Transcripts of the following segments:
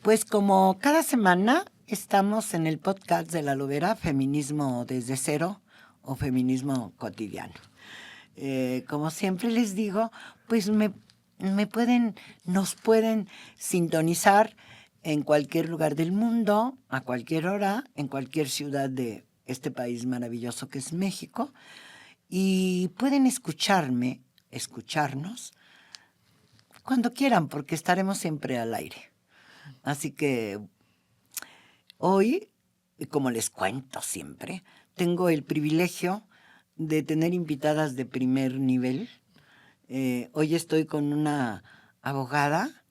Pues como cada semana estamos en el podcast de La Lobera, Feminismo desde cero o Feminismo cotidiano. Como siempre les digo, pues nos pueden sintonizar en cualquier lugar del mundo, a cualquier hora, en cualquier ciudad de este país maravilloso que es México, y pueden escucharnos, cuando quieran, porque estaremos siempre al aire. Así que hoy, como les cuento siempre, tengo el privilegio de tener invitadas de primer nivel. Hoy estoy con una abogada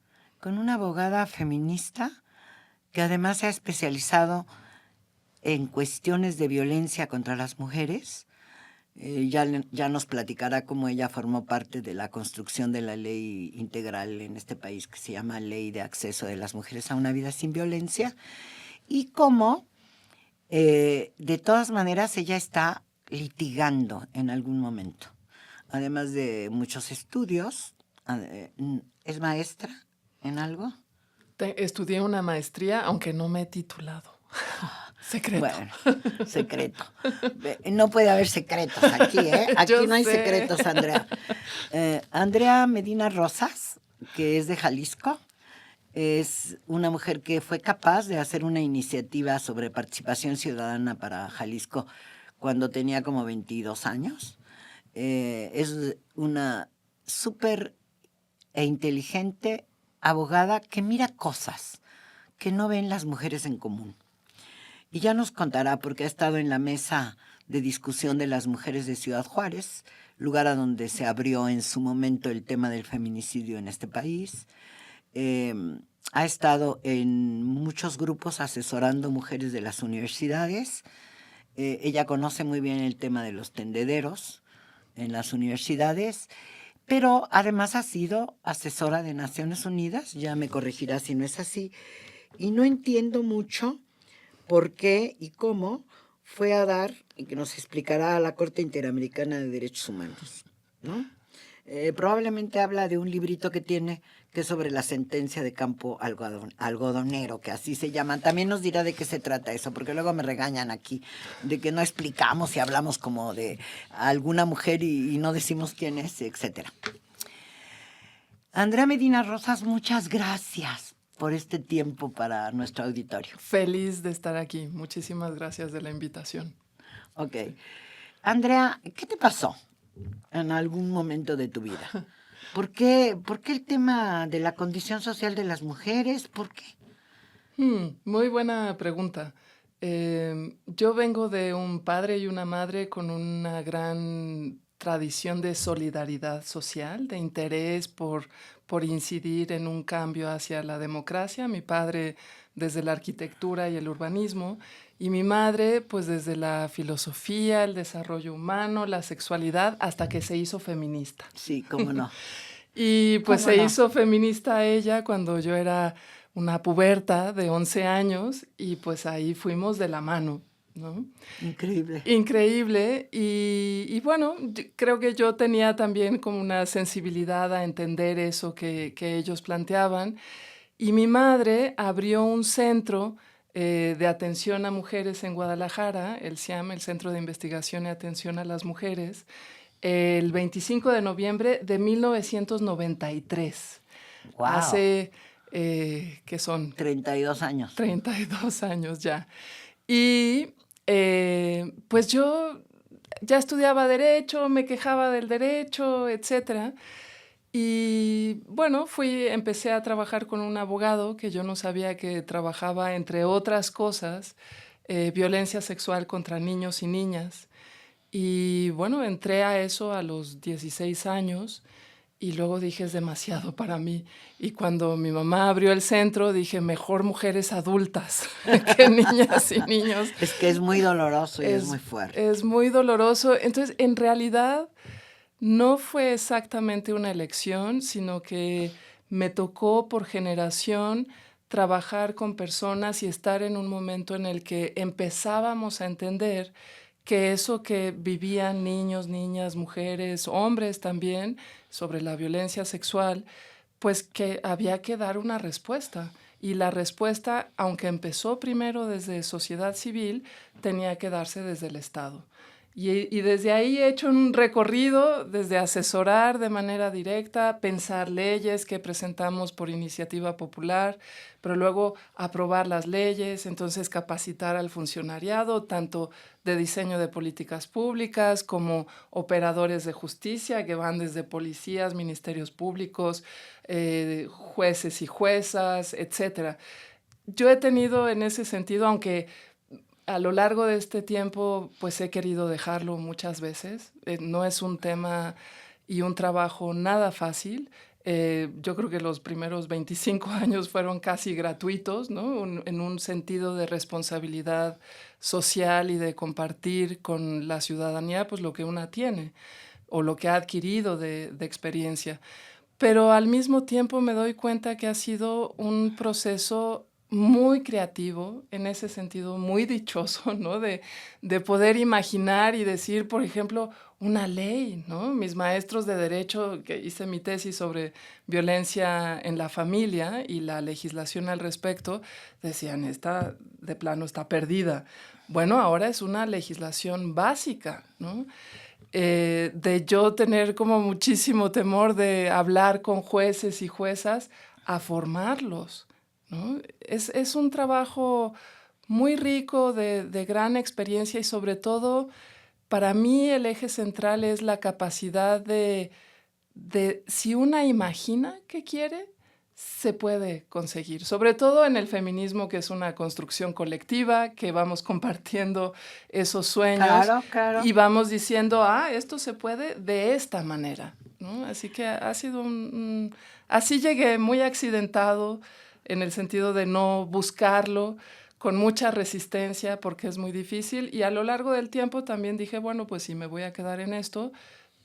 feminista que además se ha especializado en cuestiones de violencia contra las mujeres. Ya nos platicará cómo ella formó parte de la construcción de la ley integral en este país que se llama Ley de Acceso de las Mujeres a una Vida Sin Violencia, y cómo, de todas maneras, ella está litigando en algún momento. Además de muchos estudios, ¿es maestra en algo? Estudié una maestría, aunque no me he titulado. Secreto. Bueno, secreto. No puede haber secretos aquí, ¿eh? Aquí no hay secretos, Andrea. Andrea Medina Rosas, que es de Jalisco, es una mujer que fue capaz de hacer una iniciativa sobre participación ciudadana para Jalisco cuando tenía como 22 años. Es una súper e inteligente abogada que mira cosas que no ven las mujeres en común. Y ya nos contará porque ha estado en la mesa de discusión de las mujeres de Ciudad Juárez, lugar a donde se abrió en su momento el tema del feminicidio en este país. Ha estado en muchos grupos asesorando mujeres de las universidades. Ella conoce muy bien el tema de los tendederos en las universidades, pero además ha sido asesora de Naciones Unidas, ya me corregirá si no es así, y no entiendo mucho por qué y cómo fue a dar, y que nos explicará, a la Corte Interamericana de Derechos Humanos, ¿no? Probablemente habla de un librito que tiene, que es sobre la sentencia de campo algodonero, que así se llaman. También nos dirá de qué se trata eso, porque luego me regañan aquí, de que no explicamos y hablamos como de alguna mujer y no decimos quién es, etcétera. Andrea Medina Rosas, muchas gracias por este tiempo para nuestro auditorio. Feliz de estar aquí. Muchísimas gracias de la invitación. Ok. Andrea, ¿qué te pasó en algún momento de tu vida? ¿Por qué el tema de la condición social de las mujeres? ¿Por qué? Muy buena pregunta. Yo vengo de un padre y una madre con una gran tradición de solidaridad social, de interés por incidir en un cambio hacia la democracia. Mi padre desde la arquitectura y el urbanismo, y mi madre pues desde la filosofía, el desarrollo humano, la sexualidad, hasta que se hizo feminista. Sí, cómo no. Y pues se hizo feminista ella cuando yo era una puberta de 11 años y pues ahí fuimos de la mano, ¿no? Increíble. Increíble. Y bueno, creo que yo tenía también como una sensibilidad a entender eso que ellos planteaban. Y mi madre abrió un centro de atención a mujeres en Guadalajara, el CIAM, el Centro de Investigación y Atención a las Mujeres, el 25 de noviembre de 1993. Wow. Hace, ¿qué son? 32 años. 32 años ya. Y pues yo ya estudiaba Derecho, me quejaba del derecho, etcétera. Y bueno, empecé a trabajar con un abogado que yo no sabía que trabajaba, entre otras cosas, violencia sexual contra niños y niñas. Y bueno, entré a eso a los 16 años y luego dije, es demasiado para mí. Y cuando mi mamá abrió el centro, dije, mejor mujeres adultas que niñas y niños. Es que es muy doloroso y es muy fuerte. Es muy doloroso. Entonces, en realidad, no fue exactamente una elección, sino que me tocó por generación trabajar con personas y estar en un momento en el que empezábamos a entender que eso que vivían niños, niñas, mujeres, hombres también, sobre la violencia sexual, pues que había que dar una respuesta y la respuesta, aunque empezó primero desde sociedad civil, tenía que darse desde el Estado. Y desde ahí he hecho un recorrido desde asesorar de manera directa, pensar leyes que presentamos por iniciativa popular, pero luego aprobar las leyes, entonces capacitar al funcionariado, tanto de diseño de políticas públicas como operadores de justicia que van desde policías, ministerios públicos, jueces y juezas, etc. Yo he tenido en ese sentido, aunque a lo largo de este tiempo, pues he querido dejarlo muchas veces. No es un tema y un trabajo nada fácil. Yo creo que los primeros 25 años fueron casi gratuitos, ¿no? En un sentido de responsabilidad social y de compartir con la ciudadanía pues lo que una tiene o lo que ha adquirido de experiencia. Pero al mismo tiempo me doy cuenta que ha sido un proceso muy creativo, en ese sentido muy dichoso, ¿no? De poder imaginar y decir, por ejemplo, una ley, ¿no? Mis maestros de derecho, que hice mi tesis sobre violencia en la familia y la legislación al respecto, decían, esta de plano está perdida. Bueno, ahora es una legislación básica, ¿no? De yo tener como muchísimo temor de hablar con jueces y juezas a formarlos, ¿no? Es un trabajo muy rico de gran experiencia y sobre todo para mí el eje central es la capacidad de si una imagina que quiere, se puede conseguir, sobre todo en el feminismo, que es una construcción colectiva, que vamos compartiendo esos sueños Claro. y vamos diciendo, esto se puede de esta manera, ¿no? Así que ha sido así llegué muy accidentado en el sentido de no buscarlo, con mucha resistencia porque es muy difícil y a lo largo del tiempo también dije, bueno, pues si me voy a quedar en esto,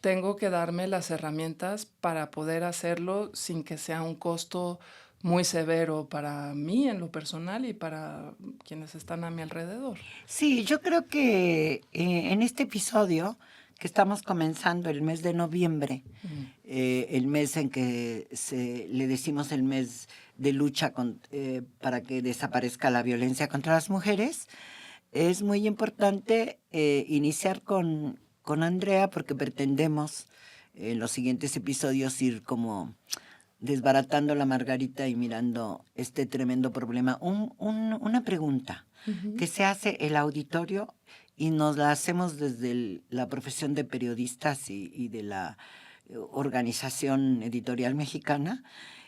tengo que darme las herramientas para poder hacerlo sin que sea un costo muy severo para mí en lo personal y para quienes están a mi alrededor. Sí, yo creo que en este episodio que estamos comenzando el mes de noviembre, el mes en que le decimos el mes de lucha para que desaparezca la violencia contra las mujeres, es muy importante iniciar con Andrea porque pretendemos en los siguientes episodios ir como desbaratando la margarita y mirando este tremendo problema. Una pregunta que se hace el auditorio y nos la hacemos desde la profesión de periodistas y de la organización editorial mexicana,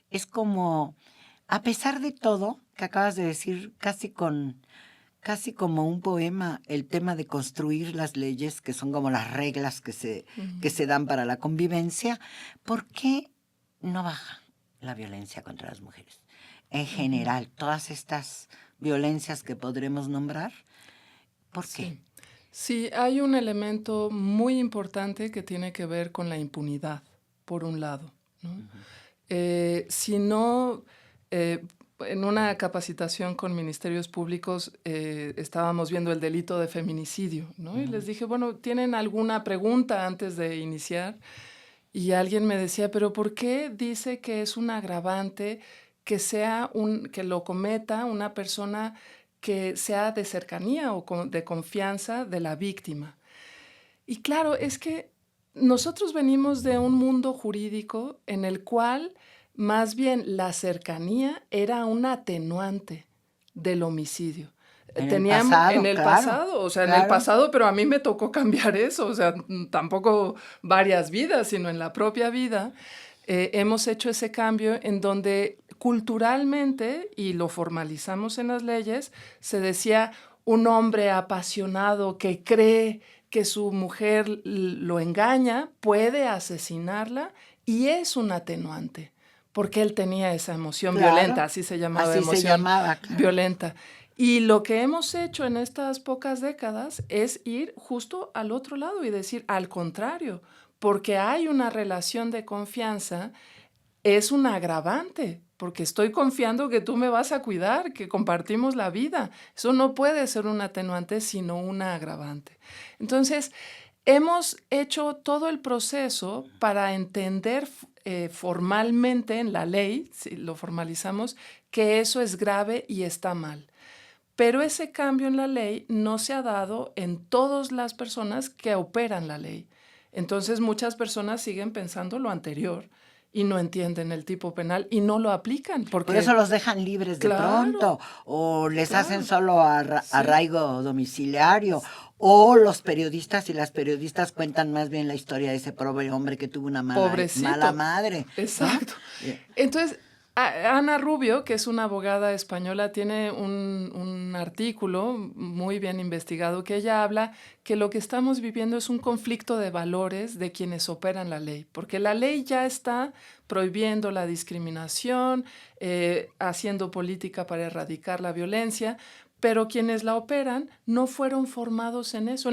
es como, a pesar de todo, que acabas de decir casi como un poema, el tema de construir las leyes, que son como las reglas que se dan para la convivencia, ¿por qué no baja la violencia contra las mujeres? En general, todas estas violencias que podremos nombrar, ¿por qué? Sí, hay un elemento muy importante que tiene que ver con la impunidad, por un lado, ¿no? Si no, en una capacitación con ministerios públicos estábamos viendo el delito de feminicidio, ¿no? Y les dije, bueno, ¿tienen alguna pregunta antes de iniciar? Y alguien me decía, pero ¿por qué dice que es un agravante que lo cometa una persona que sea de cercanía o de confianza de la víctima? Y claro, es que nosotros venimos de un mundo jurídico en el cual más bien la cercanía era un atenuante del homicidio. En el pasado, o sea, en el pasado, pero a mí me tocó cambiar eso, o sea, tampoco varias vidas, sino en la propia vida, hemos hecho ese cambio en donde culturalmente, y lo formalizamos en las leyes, se decía un hombre apasionado que cree que su mujer lo engaña, puede asesinarla y es un atenuante, porque él tenía esa emoción violenta, así se llamaba, violenta. Y lo que hemos hecho en estas pocas décadas es ir justo al otro lado y decir, al contrario, porque hay una relación de confianza, es un agravante, porque estoy confiando que tú me vas a cuidar, que compartimos la vida. Eso no puede ser un atenuante, sino una agravante. Entonces, hemos hecho todo el proceso para entender formalmente en la ley, si lo formalizamos, que eso es grave y está mal. Pero ese cambio en la ley no se ha dado en todas las personas que operan la ley. Entonces muchas personas siguen pensando lo anterior y no entienden el tipo penal y no lo aplican. Por eso los dejan libres de pronto, o les hacen solo arraigo domiciliario, o los periodistas y las periodistas cuentan más bien la historia de ese pobre hombre que tuvo una mala madre. Exacto. ¿No? Entonces, Ana Rubio, que es una abogada española, tiene un artículo muy bien investigado que ella habla que lo que estamos viviendo es un conflicto de valores de quienes operan la ley, porque la ley ya está prohibiendo la discriminación, haciendo política para erradicar la violencia, pero quienes la operan no fueron formados en eso.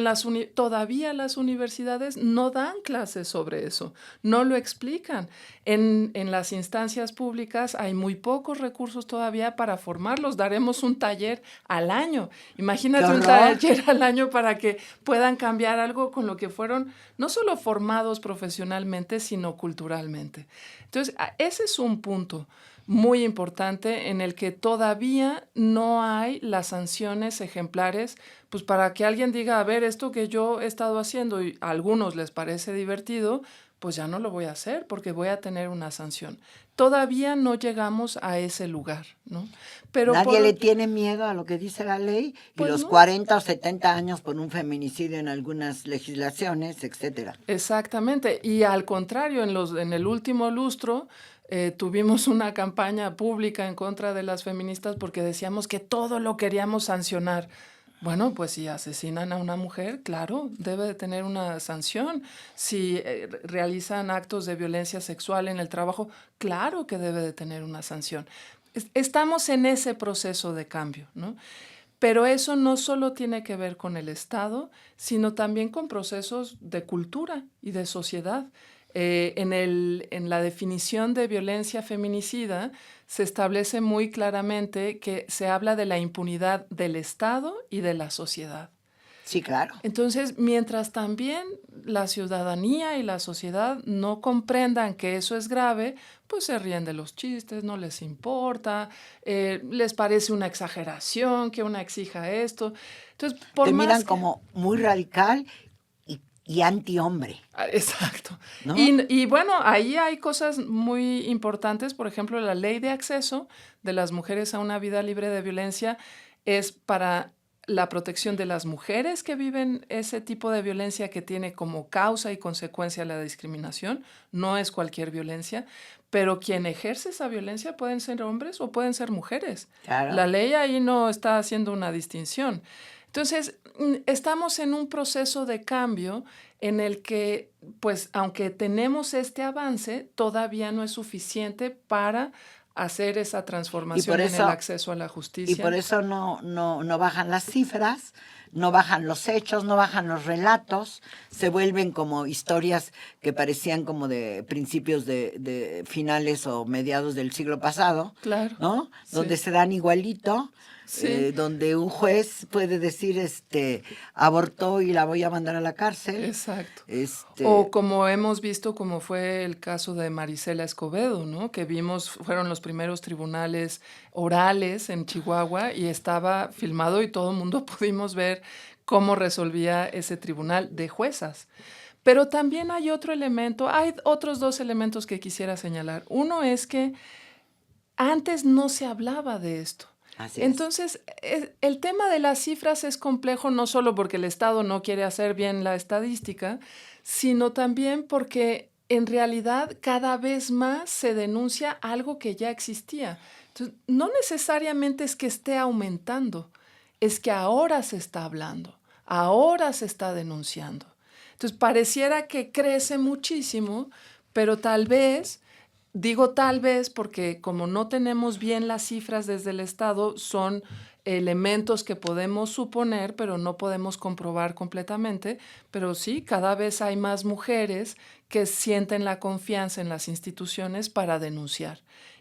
Todavía las universidades no dan clases sobre eso, no lo explican. En las instancias públicas hay muy pocos recursos todavía para formarlos. Daremos un taller al año. Imagínate un taller al año para que puedan cambiar algo con lo que fueron no solo formados profesionalmente, sino culturalmente. Entonces, ese es un punto muy importante en el que todavía no hay las sanciones ejemplares, pues para que alguien diga, a ver, esto que yo he estado haciendo y a algunos les parece divertido, pues ya no lo voy a hacer porque voy a tener una sanción. Todavía no llegamos a ese lugar, ¿no? Pero nadie le tiene miedo a lo que dice la ley y los 40 o 70 años por un feminicidio en algunas legislaciones, etcétera. Exactamente, y al contrario, en el último lustro, tuvimos una campaña pública en contra de las feministas porque decíamos que todo lo queríamos sancionar. Bueno, pues si asesinan a una mujer, claro, debe de tener una sanción. Si realizan actos de violencia sexual en el trabajo, claro que debe de tener una sanción. Estamos en ese proceso de cambio, ¿no? Pero eso no solo tiene que ver con el Estado, sino también con procesos de cultura y de sociedad. En la definición de violencia feminicida se establece muy claramente que se habla de la impunidad del Estado y de la sociedad. Sí, claro. Entonces, mientras también la ciudadanía y la sociedad no comprendan que eso es grave, pues se ríen de los chistes, no les importa, les parece una exageración que una exija esto. Entonces, te miran como muy radical y antihombre. Exacto. ¿No? Y bueno, ahí hay cosas muy importantes. Por ejemplo, la ley de acceso de las mujeres a una vida libre de violencia es para la protección de las mujeres que viven ese tipo de violencia que tiene como causa y consecuencia la discriminación. No es cualquier violencia, pero quien ejerce esa violencia pueden ser hombres o pueden ser mujeres. Claro. La ley ahí no está haciendo una distinción. Entonces, estamos en un proceso de cambio en el que, pues, aunque tenemos este avance, todavía no es suficiente para hacer esa transformación en el acceso a la justicia. Y por eso no bajan las cifras, no bajan los hechos, no bajan los relatos, se vuelven como historias que parecían como de principios de finales o mediados del siglo pasado, claro, ¿no? Donde se dan igualito. Sí. Donde un juez puede decir, abortó y la voy a mandar a la cárcel. Exacto. O como hemos visto, como fue el caso de Marisela Escobedo, ¿no? Que fueron los primeros tribunales orales en Chihuahua y estaba filmado y todo el mundo pudimos ver cómo resolvía ese tribunal de juezas. Pero también hay otro elemento, hay otros dos elementos que quisiera señalar. Uno es que antes no se hablaba de esto. Entonces, el tema de las cifras es complejo no solo porque el Estado no quiere hacer bien la estadística, sino también porque en realidad cada vez más se denuncia algo que ya existía. Entonces, no necesariamente es que esté aumentando, es que ahora se está hablando, ahora se está denunciando. Entonces, pareciera que crece muchísimo, pero tal vez... Digo tal vez porque como no tenemos bien las cifras desde el Estado, son elementos que podemos suponer, pero no podemos comprobar completamente. Pero sí, cada vez hay más mujeres que sienten la confianza en las instituciones para denunciar.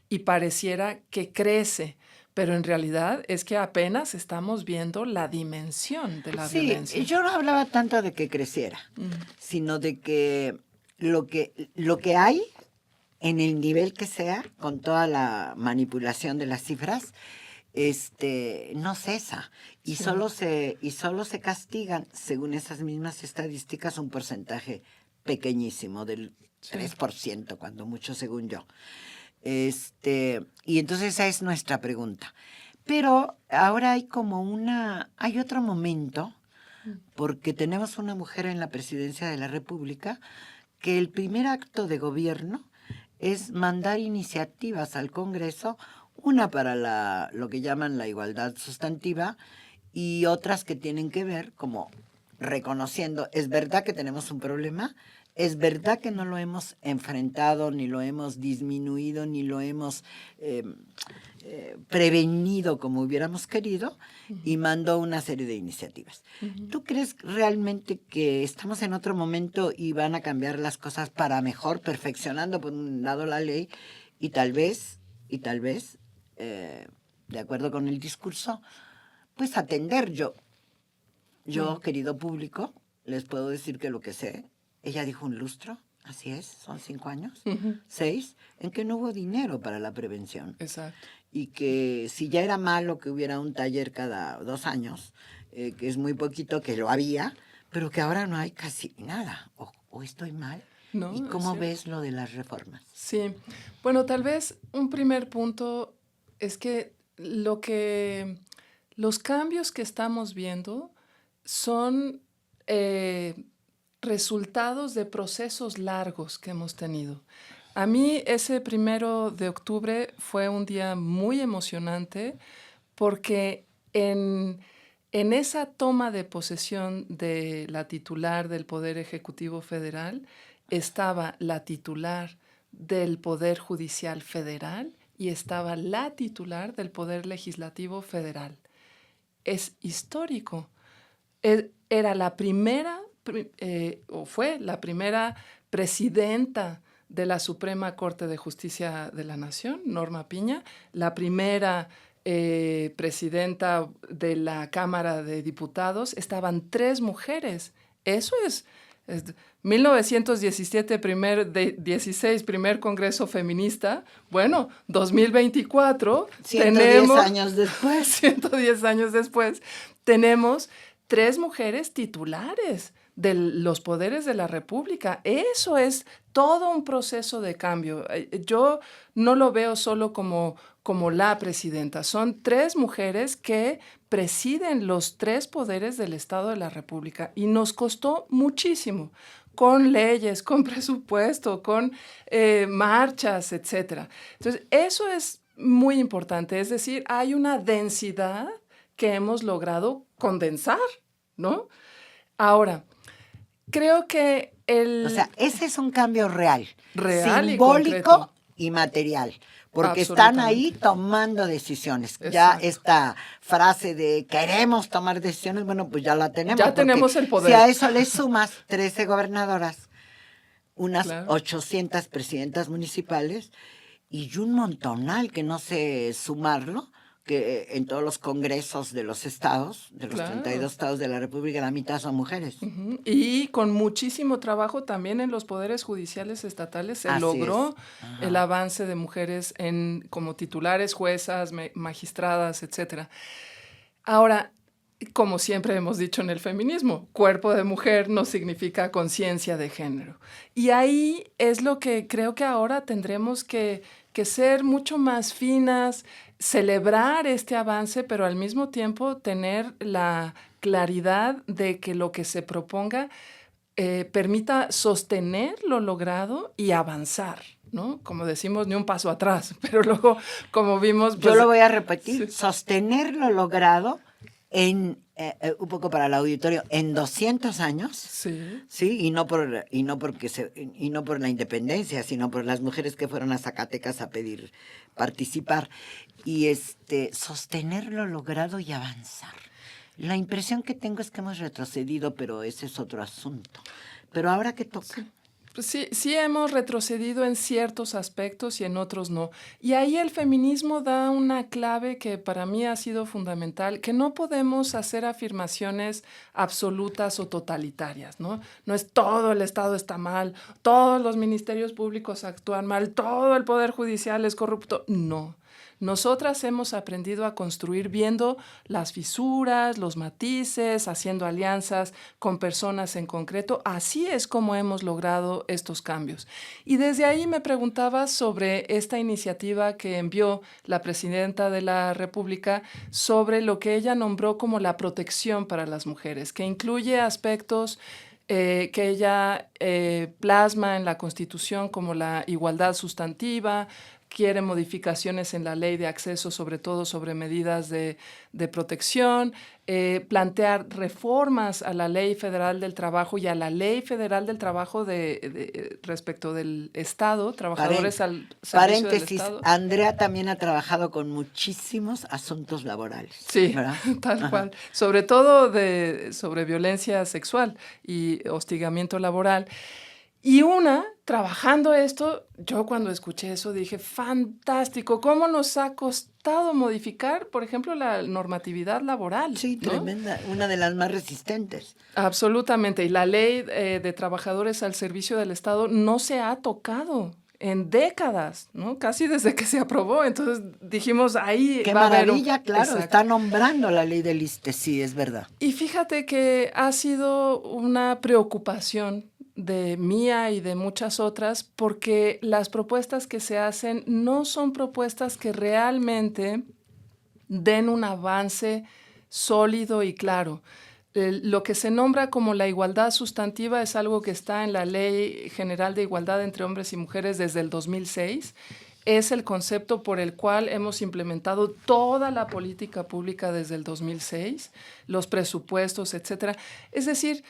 Y pareciera que crece, pero en realidad es que apenas estamos viendo la dimensión de la violencia. Sí, yo no hablaba tanto de que creciera, sino de que lo que hay en el nivel que sea, con toda la manipulación de las cifras, no cesa. Y Sí. solo se castigan, según esas mismas estadísticas, un porcentaje pequeñísimo, del Sí. 3%, cuando mucho, según yo. Y entonces esa es nuestra pregunta. Pero ahora hay otro momento, porque tenemos una mujer en la presidencia de la República, que el primer acto de gobierno es mandar iniciativas al Congreso, una para lo que llaman la igualdad sustantiva y otras que tienen que ver como reconociendo, es verdad que tenemos un problema, es verdad que no lo hemos enfrentado, ni lo hemos disminuido, ni lo hemos prevenido como hubiéramos querido, y mandó una serie de iniciativas. ¿Tú crees realmente que estamos en otro momento y van a cambiar las cosas para mejor, perfeccionando por un lado la ley y tal vez, de acuerdo con el discurso, pues atender? Yo, querido público, les puedo decir que lo que sé, ella dijo un lustro, así es, son 5 años, 6, en que no hubo dinero para la prevención. Exacto. Y que si ya era malo que hubiera un taller cada 2 años, que es muy poquito, que lo había, pero que ahora no hay casi nada. ¿O estoy mal? No, ¿Y es cómo cierto. ves lo de las reformas? Sí, bueno, tal vez un primer punto es que los cambios que estamos viendo son resultados de procesos largos que hemos tenido. A mí ese 1 de octubre fue un día muy emocionante porque en esa toma de posesión de la titular del Poder Ejecutivo Federal estaba la titular del Poder Judicial Federal y estaba la titular del Poder Legislativo Federal. Es histórico. Era la primera, o fue la primera presidenta de la Suprema Corte de Justicia de la Nación, Norma Piña, la primera presidenta de la Cámara de Diputados, estaban 3 mujeres. Eso es 1917, 16, primer Congreso Feminista. Bueno, 2024, 110 años después. 110 años después, tenemos 3 mujeres titulares de los poderes de la República. Eso es todo un proceso de cambio. Yo no lo veo solo como la presidenta. Son 3 mujeres que presiden los 3 poderes del Estado de la República y nos costó muchísimo, con leyes, con presupuesto, con marchas, etc. Entonces, eso es muy importante. Es decir, hay una densidad que hemos logrado condensar, ¿no? Ahora, creo que O sea, ese es un cambio real, real y simbólico concreto. y material, porque están ahí tomando decisiones. Ya Exacto. esta frase de queremos tomar decisiones, bueno, pues ya la tenemos. Ya tenemos el poder. Si a eso le sumas 13 gobernadoras, unas Claro. 800 presidentas municipales y un montonal que no sé sumarlo, que en todos los congresos de los estados, de los Claro. 32 estados de la República, la mitad son mujeres. Y con muchísimo trabajo también en los poderes judiciales estatales se Así logró es. el avance de mujeres como titulares, juezas, magistradas, etc. Ahora, como siempre hemos dicho en el feminismo, cuerpo de mujer no significa conciencia de género. Y ahí es lo que creo que ahora tendremos que ser mucho más finas, celebrar este avance, pero al mismo tiempo tener la claridad de que lo que se proponga permita sostener lo logrado y avanzar, ¿no? Como decimos, ni un paso atrás, pero luego, como vimos... Yo lo voy a repetir, sí. sostener lo logrado en, un poco para el auditorio, en 200 años, sí, y no por la independencia, sino por las mujeres que fueron a Zacatecas a pedir participar, y sostener lo logrado y avanzar. La impresión que tengo es que hemos retrocedido, pero ese es otro asunto. Pero ahora que toca. Sí. Pues sí, sí hemos retrocedido en ciertos aspectos y en otros no. Y ahí el feminismo da una clave que para mí ha sido fundamental, que no podemos hacer afirmaciones absolutas o totalitarias, ¿no? No es todo el Estado está mal, todos los ministerios públicos actúan mal, todo el Poder Judicial es corrupto. No. Nosotras hemos aprendido a construir viendo las fisuras, los matices, haciendo alianzas con personas en concreto. Así es como hemos logrado estos cambios. Y desde ahí me preguntaba sobre esta iniciativa que envió la presidenta de la República sobre lo que ella nombró como la protección para las mujeres, que incluye aspectos que ella plasma en la Constitución como la igualdad sustantiva, quiere modificaciones en la ley de acceso, sobre todo sobre medidas de protección, plantear reformas a la Ley Federal del Trabajo y a la Ley Federal del Trabajo respecto del Estado, trabajadores al servicio del Paréntesis, Estado. Andrea también ha trabajado con muchísimos asuntos laborales. Sí, ¿verdad? tal Ajá. cual. Sobre todo sobre violencia sexual y hostigamiento laboral. Y trabajando esto, yo cuando escuché eso dije, fantástico, ¿cómo nos ha costado modificar, por ejemplo, la normatividad laboral? Sí, ¿no? tremenda, una de las más resistentes. Absolutamente, y la ley de trabajadores al servicio del Estado no se ha tocado en décadas, ¿no? Casi desde que se aprobó, entonces dijimos, ahí Qué va a haber maravilla, claro, Exacto. está nombrando la ley del ISSSTE, sí, es verdad. Y fíjate que ha sido una preocupación de mía y de muchas otras, porque las propuestas que se hacen no son propuestas que realmente den un avance sólido y claro. Lo que se nombra como la igualdad sustantiva es algo que está en la Ley General de Igualdad entre Hombres y Mujeres desde el 2006. Es el concepto por el cual hemos implementado toda la política pública desde el 2006, los presupuestos, etcétera. Es decir,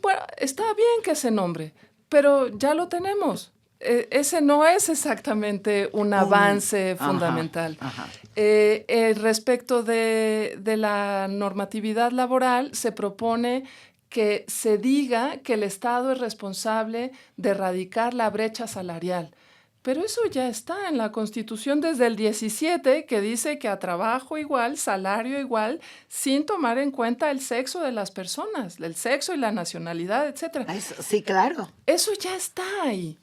bueno, está bien que se nombre, pero ya lo tenemos. Ese no es exactamente un avance fundamental. Ajá. Respecto de la normatividad laboral, se propone que se diga que el Estado es responsable de erradicar la brecha salarial. Pero eso ya está en la Constitución desde el 17, que dice que a trabajo igual, salario igual, sin tomar en cuenta el sexo de las personas, el sexo y la nacionalidad, etc. Eso, sí, claro. Eso ya está ahí.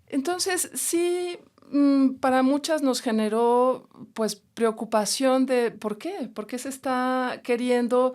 Entonces, sí, para muchas nos generó pues preocupación de ¿por qué? ¿Por qué se está queriendo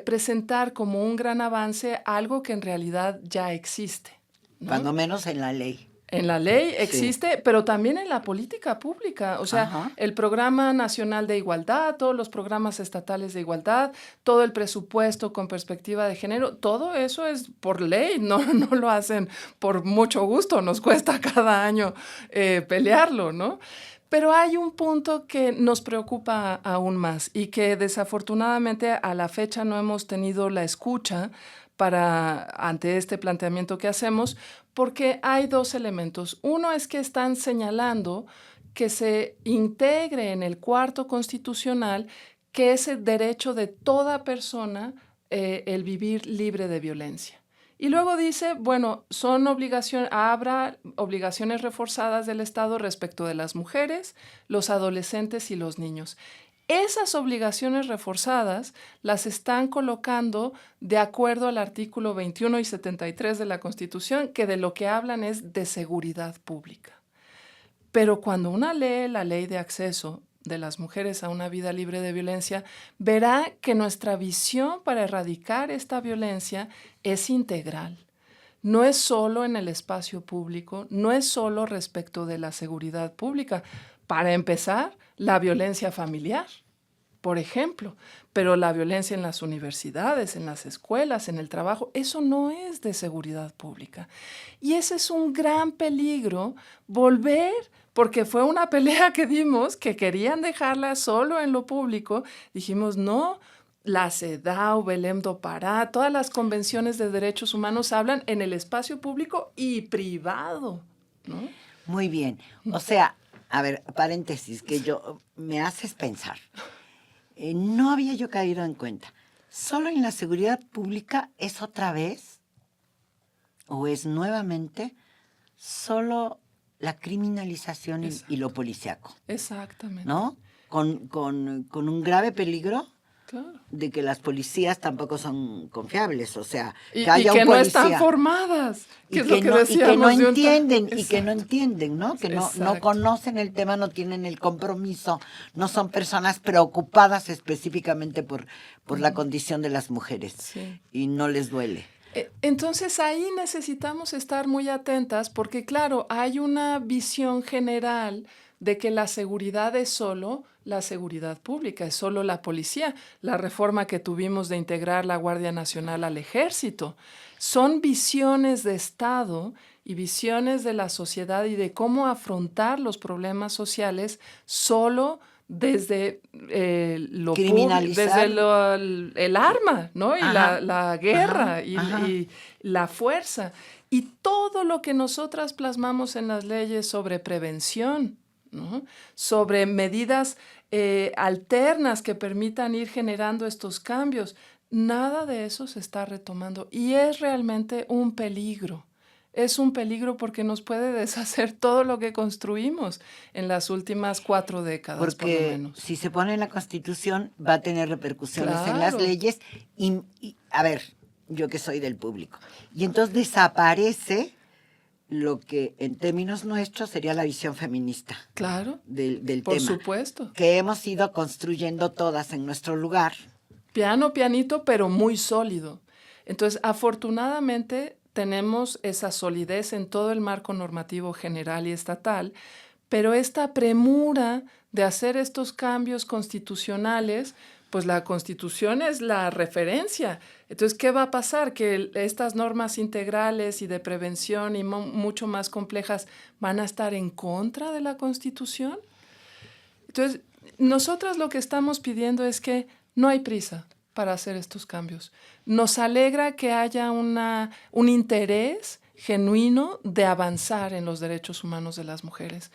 presentar como un gran avance algo que en realidad ya existe? ¿No? Cuando menos en la ley. En la ley existe, sí, pero también en la política pública. O sea, el Programa Nacional de Igualdad, todos los programas estatales de igualdad, todo el presupuesto con perspectiva de género, todo eso es por ley, no lo hacen por mucho gusto, nos cuesta cada año pelearlo, ¿no? Pero hay un punto que nos preocupa aún más y que desafortunadamente a la fecha no hemos tenido la escucha ante este planteamiento que hacemos, porque hay dos elementos. Uno es que están señalando que se integre en el cuarto constitucional que es el derecho de toda persona el vivir libre de violencia. Y luego dice, bueno, habrá obligaciones reforzadas del Estado respecto de las mujeres, los adolescentes y los niños. Esas obligaciones reforzadas las están colocando de acuerdo al artículo 21 y 73 de la Constitución, que de lo que hablan es de seguridad pública. Pero cuando uno lee la ley de acceso de las mujeres a una vida libre de violencia, verá que nuestra visión para erradicar esta violencia es integral. No es solo en el espacio público, no es solo respecto de la seguridad pública. Para empezar, la violencia familiar, por ejemplo, pero la violencia en las universidades, en las escuelas, en el trabajo, eso no es de seguridad pública. Y ese es un gran peligro, porque fue una pelea que dimos, que querían dejarla solo en lo público. Dijimos, no, la CEDAW, Belém do Pará, todas las convenciones de derechos humanos hablan en el espacio público y privado, ¿no? Muy bien. O sea, a ver, paréntesis, que me haces pensar. No había yo caído en cuenta. ¿Solo en la seguridad pública es otra vez o es nuevamente solo la criminalización y lo policíaco, Exactamente. ¿no? Con un grave peligro Claro. de que las policías tampoco son confiables, o sea, Y que haya que un no policía están formadas, que y es lo que que no decíamos de un entienden, y que Exacto. no entienden, ¿no? Que no Exacto. conocen el tema, no tienen el compromiso, no son personas preocupadas específicamente por la condición de las mujeres, Sí. y no les duele. Entonces ahí necesitamos estar muy atentas porque claro, hay una visión general de que la seguridad es solo la seguridad pública, es solo la policía, la reforma que tuvimos de integrar la Guardia Nacional al Ejército. Son visiones de Estado y visiones de la sociedad y de cómo afrontar los problemas sociales solo desde lo Criminalizar. desde el arma, ¿no? Y Ajá, la guerra ajá. y la fuerza. Y todo lo que nosotras plasmamos en las leyes sobre prevención, ¿no? Sobre medidas alternas que permitan ir generando estos cambios. Nada de eso se está retomando y es realmente un peligro. Es un peligro porque nos puede deshacer todo lo que construimos en las últimas 4 décadas, por lo Porque menos. si se pone en la Constitución va a tener repercusiones en las Claro. leyes y, a ver, yo que soy del público, y entonces desaparece lo que en términos nuestros sería la visión feminista Claro, del por tema, supuesto. que hemos ido construyendo todas en nuestro lugar. Piano, pianito, pero muy sólido. Entonces, afortunadamente, tenemos esa solidez en todo el marco normativo general y estatal, pero esta premura de hacer estos cambios constitucionales, pues la Constitución es la referencia. Entonces, ¿qué va a pasar? Que estas normas integrales y de prevención y mucho más complejas van a estar en contra de la Constitución. Entonces, nosotras lo que estamos pidiendo es que no hay prisa para hacer estos cambios. Nos alegra que haya un interés genuino de avanzar en los derechos humanos de las mujeres,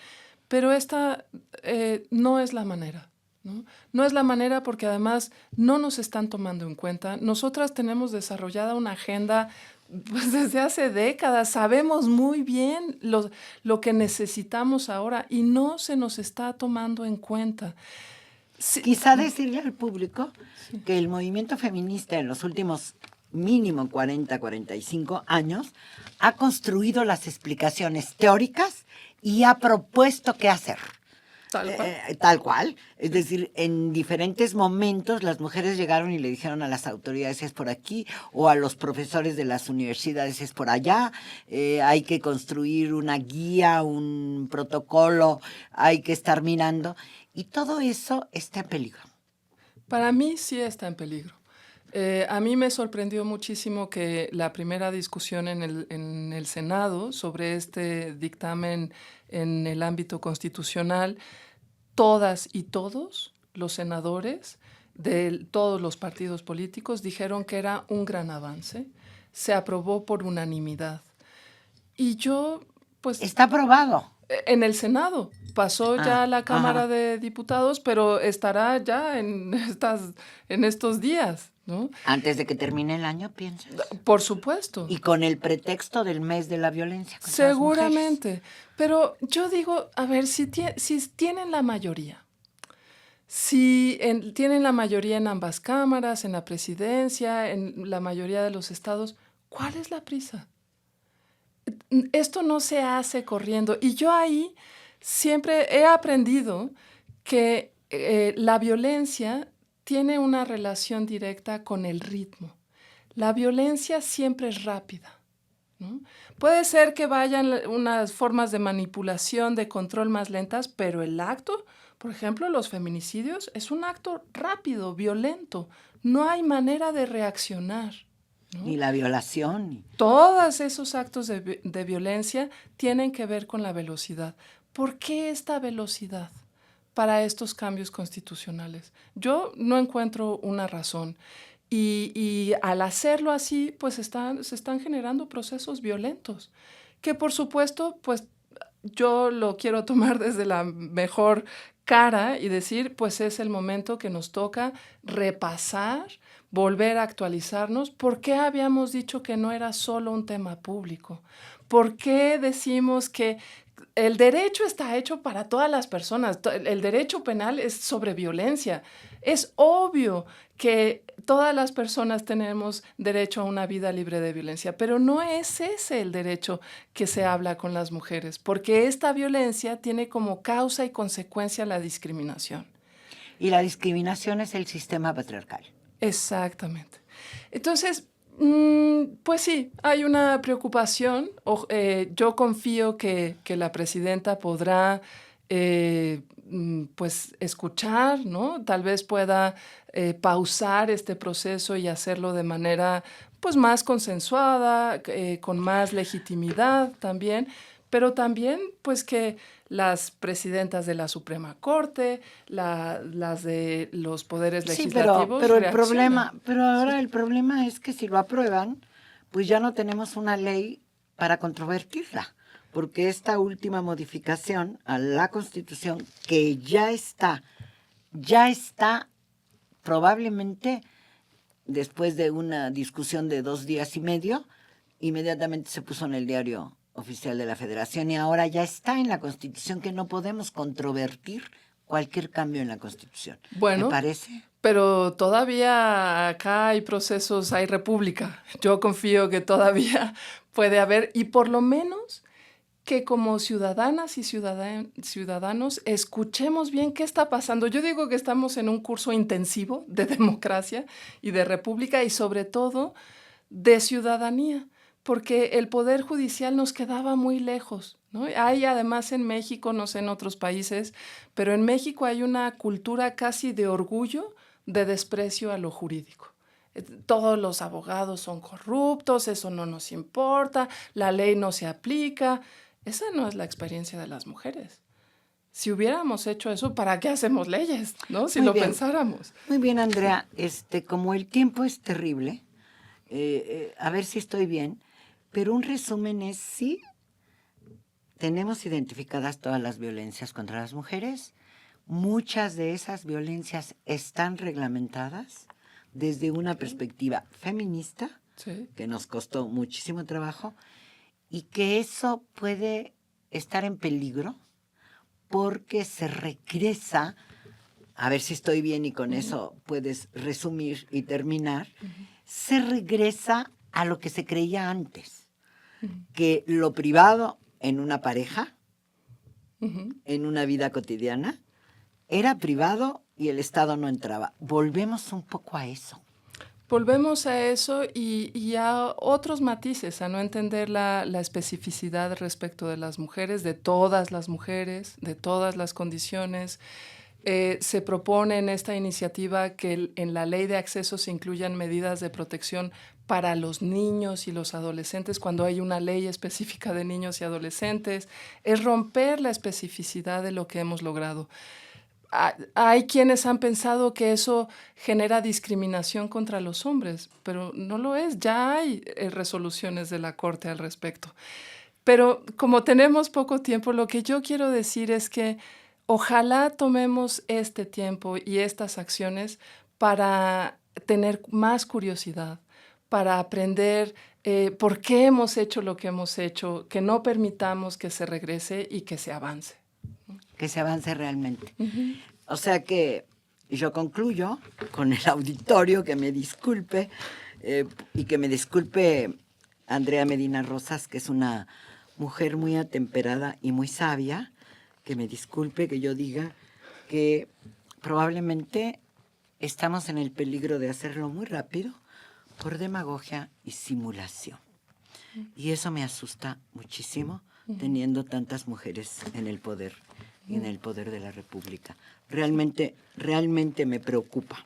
pero esta no es la manera. No es la manera porque además no nos están tomando en cuenta. Nosotras tenemos desarrollada una agenda pues desde hace décadas, sabemos muy bien lo que necesitamos ahora y no se nos está tomando en cuenta. Sí. Quizá decirle al público que el movimiento feminista en los últimos mínimo 40, 45 años ha construido las explicaciones teóricas y ha propuesto qué hacer. Tal cual. Tal cual. Es decir, en diferentes momentos las mujeres llegaron y le dijeron a las autoridades es por aquí o a los profesores de las universidades es por allá. Hay que construir una guía, un protocolo, hay que estar mirando. Y todo eso está en peligro. Para mí sí está en peligro. A mí me sorprendió muchísimo que la primera discusión en el Senado sobre este dictamen en el ámbito constitucional, todas y todos los senadores de todos los partidos políticos dijeron que era un gran avance. Se aprobó por unanimidad. Y yo, pues... Está aprobado. En el Senado. Pasó ya a la Cámara de Diputados, pero estará ya en estos días, ¿no? Antes de que termine el año, piensas. Por supuesto. Y con el pretexto del mes de la violencia contra seguramente. las mujeres. Pero yo digo, a ver, si tienen la mayoría, si tienen la mayoría en ambas cámaras, en la presidencia, en la mayoría de los estados, ¿cuál es la prisa? Esto no se hace corriendo. Y yo ahí siempre he aprendido que la violencia tiene una relación directa con el ritmo. La violencia siempre es rápida, ¿no? Puede ser que vayan unas formas de manipulación, de control más lentas, pero el acto, por ejemplo, los feminicidios, es un acto rápido, violento. No hay manera de reaccionar, ¿no? Ni la violación. Todos esos actos de violencia tienen que ver con la velocidad. ¿Por qué esta velocidad para estos cambios constitucionales? Yo no encuentro una razón. Y al hacerlo así, pues se están generando procesos violentos, que por supuesto, pues yo lo quiero tomar desde la mejor cara y decir, pues es el momento que nos toca repasar, volver a actualizarnos. ¿Por qué habíamos dicho que no era solo un tema público? ¿Por qué decimos que el derecho está hecho para todas las personas? El derecho penal es sobre violencia. Es obvio que todas las personas tenemos derecho a una vida libre de violencia, pero no es ese el derecho que se habla con las mujeres, porque esta violencia tiene como causa y consecuencia la discriminación. Y la discriminación es el sistema patriarcal. Exactamente. Entonces, pues sí, hay una preocupación. Yo confío que la presidenta podrá pues escuchar, ¿no? Tal vez pueda pausar este proceso y hacerlo de manera pues más consensuada, con más legitimidad también, pero también pues que las presidentas de la Suprema Corte, las de los poderes Sí, legislativos pero el reaccionen. ahora Sí. el problema es que si lo aprueban, pues ya no tenemos una ley para controvertirla, porque esta última modificación a la Constitución, que ya está probablemente después de una discusión de 2 días y medio, inmediatamente se puso en el diario oficial de la Federación y ahora ya está en la Constitución que no podemos controvertir cualquier cambio en la Constitución. ¿Me Bueno, parece? pero todavía acá hay procesos, hay república. Yo confío que todavía puede haber, y por lo menos que como ciudadanas y ciudadanos escuchemos bien qué está pasando. Yo digo que estamos en un curso intensivo de democracia y de república y sobre todo de ciudadanía, porque el poder judicial nos quedaba muy lejos, ¿no? Hay además en México, no sé en otros países, pero en México hay una cultura casi de orgullo, de desprecio a lo jurídico. Todos los abogados son corruptos, eso no nos importa, la ley no se aplica. Esa no es la experiencia de las mujeres. Si hubiéramos hecho eso, ¿para qué hacemos leyes? ¿No? Si Muy lo bien, pensáramos. muy bien, Andrea. Como el tiempo es terrible, a ver si estoy bien, pero un resumen es sí, tenemos identificadas todas las violencias contra las mujeres. Muchas de esas violencias están reglamentadas desde una perspectiva feminista, Sí. que nos costó muchísimo trabajo, y que eso puede estar en peligro porque se regresa, a ver si estoy bien y con eso puedes resumir y terminar, se regresa a lo que se creía antes, que lo privado en una pareja, en una vida cotidiana, era privado y el Estado no entraba. Volvemos un poco a eso. Volvemos a eso y a otros matices, a no entender la especificidad respecto de las mujeres, de todas las mujeres, de todas las condiciones. Se propone en esta iniciativa que en la ley de acceso se incluyan medidas de protección para los niños y los adolescentes cuando hay una ley específica de niños y adolescentes. Es romper la especificidad de lo que hemos logrado. Hay quienes han pensado que eso genera discriminación contra los hombres, pero no lo es. Ya hay resoluciones de la Corte al respecto. Pero como tenemos poco tiempo, lo que yo quiero decir es que ojalá tomemos este tiempo y estas acciones para tener más curiosidad, para aprender por qué hemos hecho lo que hemos hecho, que no permitamos que se regrese y que se avance. Que se avance realmente. O sea que yo concluyo con el auditorio, que me disculpe, y que me disculpe Andrea Medina Rosas, que es una mujer muy atemperada y muy sabia, que me disculpe que yo diga que probablemente estamos en el peligro de hacerlo muy rápido por demagogia y simulación. Y eso me asusta muchísimo, teniendo tantas mujeres en el poder y en el poder de la República. Realmente me preocupa.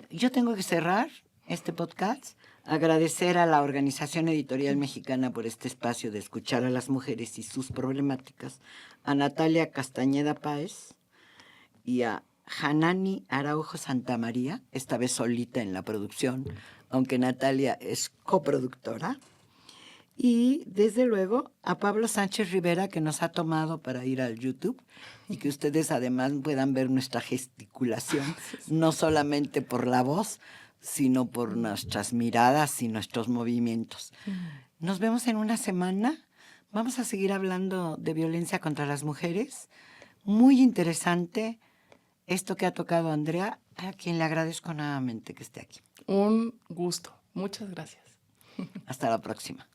Yo tengo que cerrar este podcast, agradecer a la Organización Editorial Mexicana por este espacio de escuchar a las mujeres y sus problemáticas, a Natalia Castañeda Páez y a Hanani Araujo Santamaría, esta vez solita en la producción, aunque Natalia es coproductora. Y desde luego a Pablo Sánchez Rivera, que nos ha tomado para ir al YouTube y que ustedes además puedan ver nuestra gesticulación, no solamente por la voz, sino por nuestras miradas y nuestros movimientos. Nos vemos en una semana. Vamos a seguir hablando de violencia contra las mujeres. Muy interesante esto que ha tocado Andrea, a quien le agradezco nuevamente que esté aquí. Un gusto. Muchas gracias. Hasta la próxima.